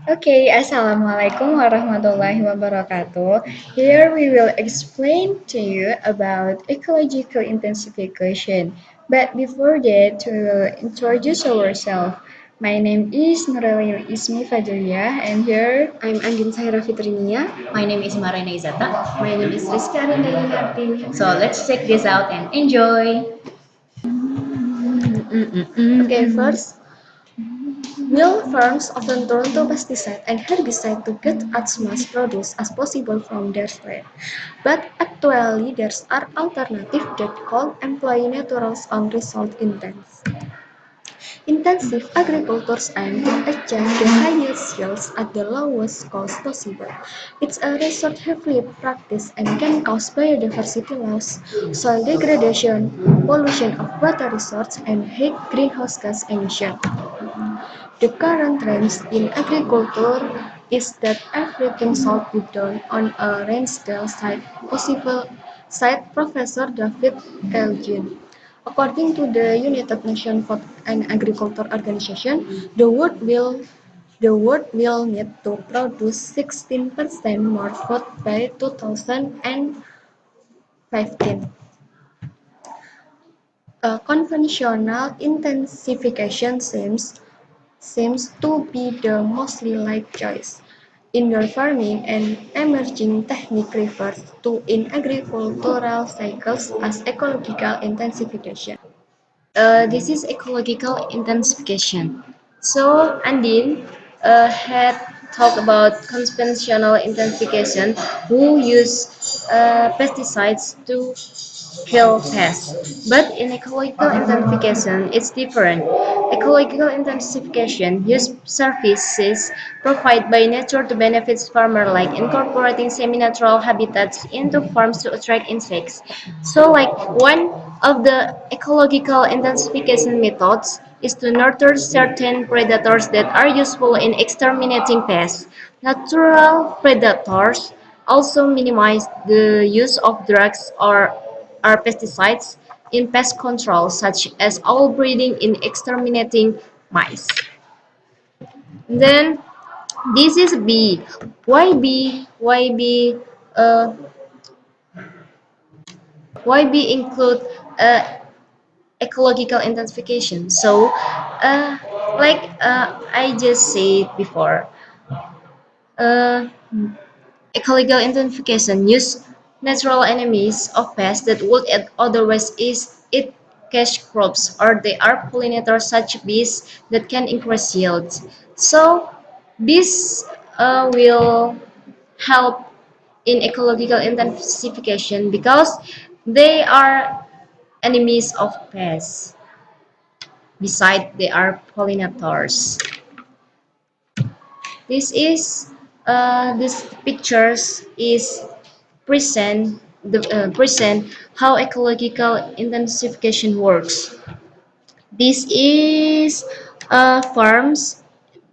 Okay, Assalamualaikum warahmatullahi wabarakatuh. Here we will explain to you about ecological intensification. But before that, we will introduce ourselves. My name is Nur Laili ismi and here I'm Andien Sahira. My name is Imarayna Izzata. My name is Rizka, Arinda, Yuniarti. So let's check this out and enjoy. Okay, first, mill farms often turn to pesticide and herbicide to get as much produce as possible from their land. But actually, there are alternatives that call employ naturals on result intense. Intensive agriculture aims to achieve the highest yields at the lowest cost possible. It's a resource-heavy practice and can cause biodiversity loss, soil degradation, pollution of water resources, and high greenhouse gas emissions. The current trend in agriculture is that everything should be done on a range-scale site, possible site Professor David Elgin. According to the United Nations Food and Agriculture Organization, the world will need to produce 16% more food by 2015. Conventional intensification seems to be the mostly liked choice. Indoor farming, an emerging technique refers to in agricultural cycles as ecological intensification. This is ecological intensification. So Andin had talked about conventional intensification who use pesticides to kill pests. But in ecological intensification, it's different. Ecological intensification use services provided by nature to benefit farmers, like incorporating semi-natural habitats into farms to attract insects. So, like one of the ecological intensification methods is to nurture certain predators that are useful in exterminating pests. Natural predators also minimize the use of drugs or pesticides in pest control, such as owl breeding in exterminating mice. Then this is B. Why B? Why B include ecological intensification? So, I just said before, uh, ecological intensification use natural enemies of pests that would otherwise eat cash crops, or they are pollinators such bees that can increase yields. So this will help in ecological intensification because they are enemies of pests. Besides, they are pollinators. This pictures is present how ecological intensification works. This is farms.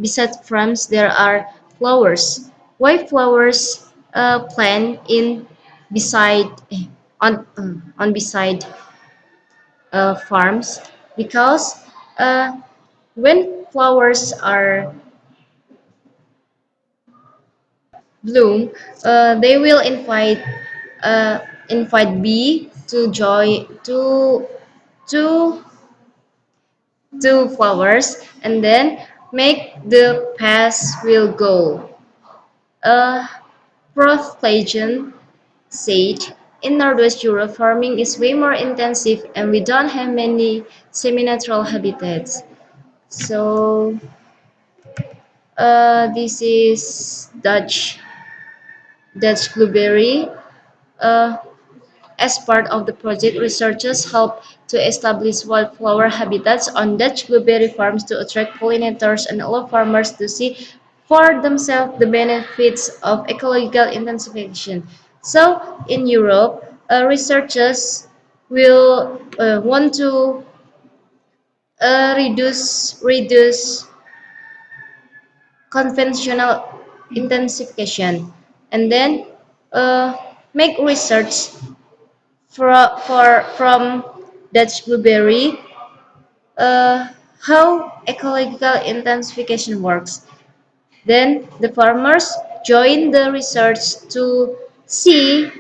Beside farms, there are flowers. Why flowers plant in beside on beside farms? Because when flowers are bloom, they will invite bee to join to flowers, and then make the pass will go. Uh, Prof. Plagian said, in Northwest Europe, farming is way more intensive and we don't have many semi-natural habitats. So this is Dutch blueberry. Uh, As part of the project, researchers helped to establish wildflower habitats on Dutch blueberry farms to attract pollinators and allow farmers to see for themselves the benefits of ecological intensification. So, in Europe, researchers will want to reduce conventional intensification, and then uh, make research from Dutch blueberry, how ecological intensification works. Then the farmers join the research to see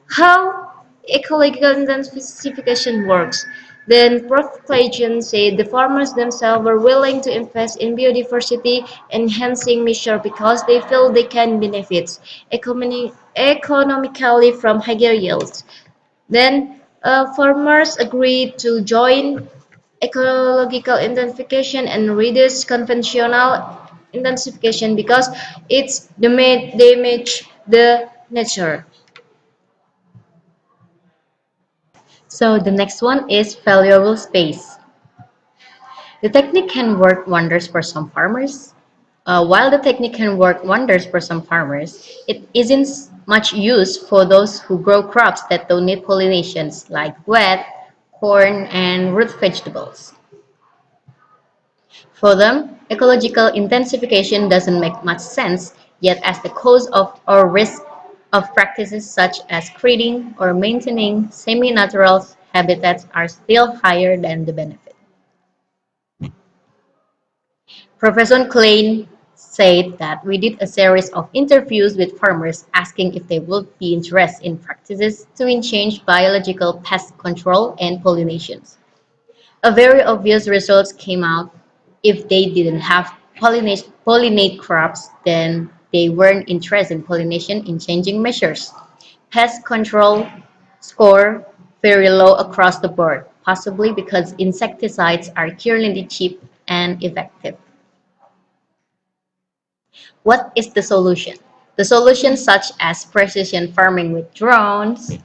how ecological intensification works. Then Prof. Clayton said the farmers themselves were willing to invest in biodiversity enhancing measures because they feel they can benefit economically from higher yields. Then farmers agreed to join ecological intensification and reduce conventional intensification because it's damage the nature. So the next one is valuable space. The technique can work wonders for some farmers. While the technique can work wonders for some farmers, it isn't much use for those who grow crops that don't need pollinations like wheat, corn, and root vegetables. For them, ecological intensification doesn't make much sense, yet as the cost of or risk of practices such as creating or maintaining semi-natural habitats are still higher than the benefit. Professor Klein said that we did a series of interviews with farmers asking if they would be interested in practices to change biological pest control and pollinations. A very obvious result came out: if they didn't have pollinate crops, then they weren't interested in pollination in changing measures. Pest control score very low across the board, possibly because insecticides are currently cheap and effective. What is the solution? The solution such as precision farming with drones,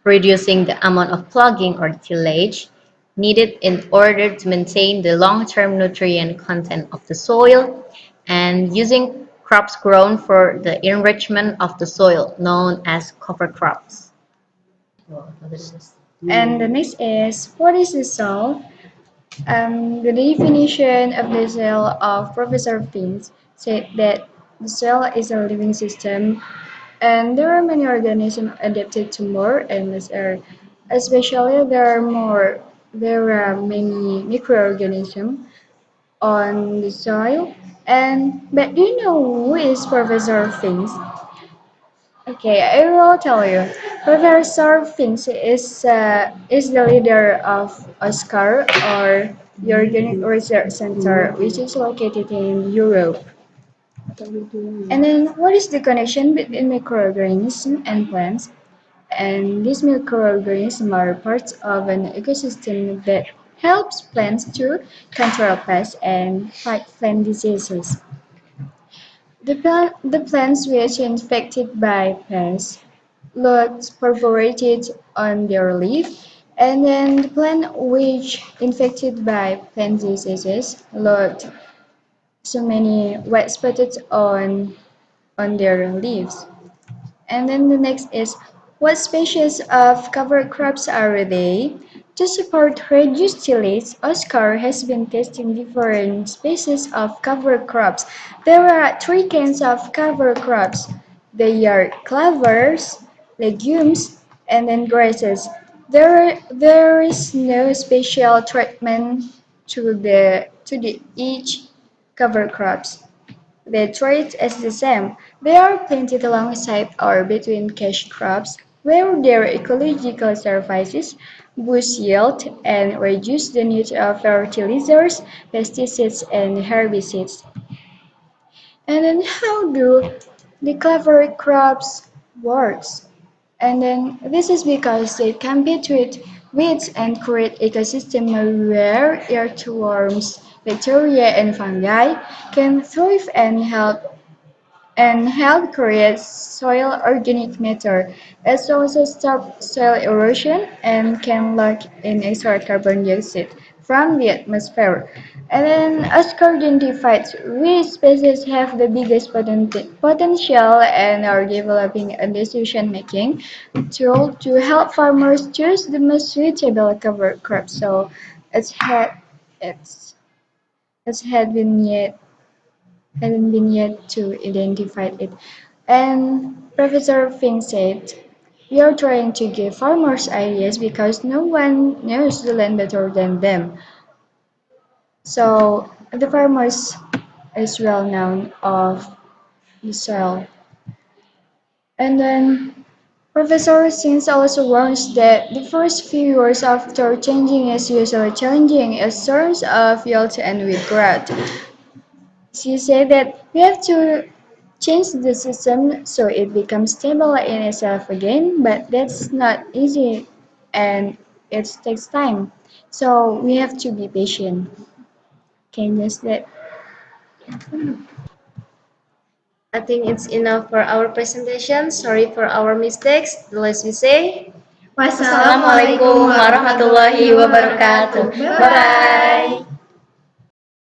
reducing the amount of plugging or tillage needed in order to maintain the long-term nutrient content of the soil, and using crops grown for the enrichment of the soil, known as cover crops. And the next is what is the soil? The definition of the cell of Professor Finch said that the cell is a living system and there are many organisms adapted to more and less air. Especially there are many microorganisms on the soil. And but do you know who is Professor Finch? Okay, I will tell you. Professor Finch is the leader of OSCAR or the Organic Research Center, which is located in Europe. And then, what is the connection between microorganisms and plants? And these microorganisms are parts of an ecosystem that helps plants to control pests and fight plant diseases. The plants which are infected by pests look perforated on their leaf, and then the plant which infected by plant diseases look so many white spots on their leaves. And then the next is what species of cover crops are they? To support reduced tillage, Oscar has been testing different species of cover crops. There are three kinds of cover crops. They are clovers, legumes, and then grasses. There is no special treatment to the each cover crops. Their traits is the same. They are planted alongside or between cash crops, where their ecological services boost yield and reduce the need of fertilizers, pesticides, and herbicides. And then how do the cover crops works? And then this is because they compete with weeds and create ecosystem where earthworms, bacteria, and fungi can thrive and help create soil organic matter. It also stops soil erosion and can lock in extra carbon dioxide from the atmosphere. And then Oscar identified which species have the biggest potential and are developing a decision-making tool to help farmers choose the most suitable cover crop. So it's had it's it's had been yet hadn't been yet to identify it. And Professor Fink said, we are trying to give farmers ideas because no one knows the land better than them. So the farmers is well known of the soil. And then Professor Sins also warns that the first few years after changing is usually challenging in terms of yield and weed growth. She said that we have to change the system so it becomes stable in itself again, but that's not easy and it takes time. So we have to be patient. Can just that. I think it's enough for our presentation. Sorry for our mistakes. The less we say. Wassalamualaikum Assalamualaikum warahmatullahi wabarakatuh. Bye bye.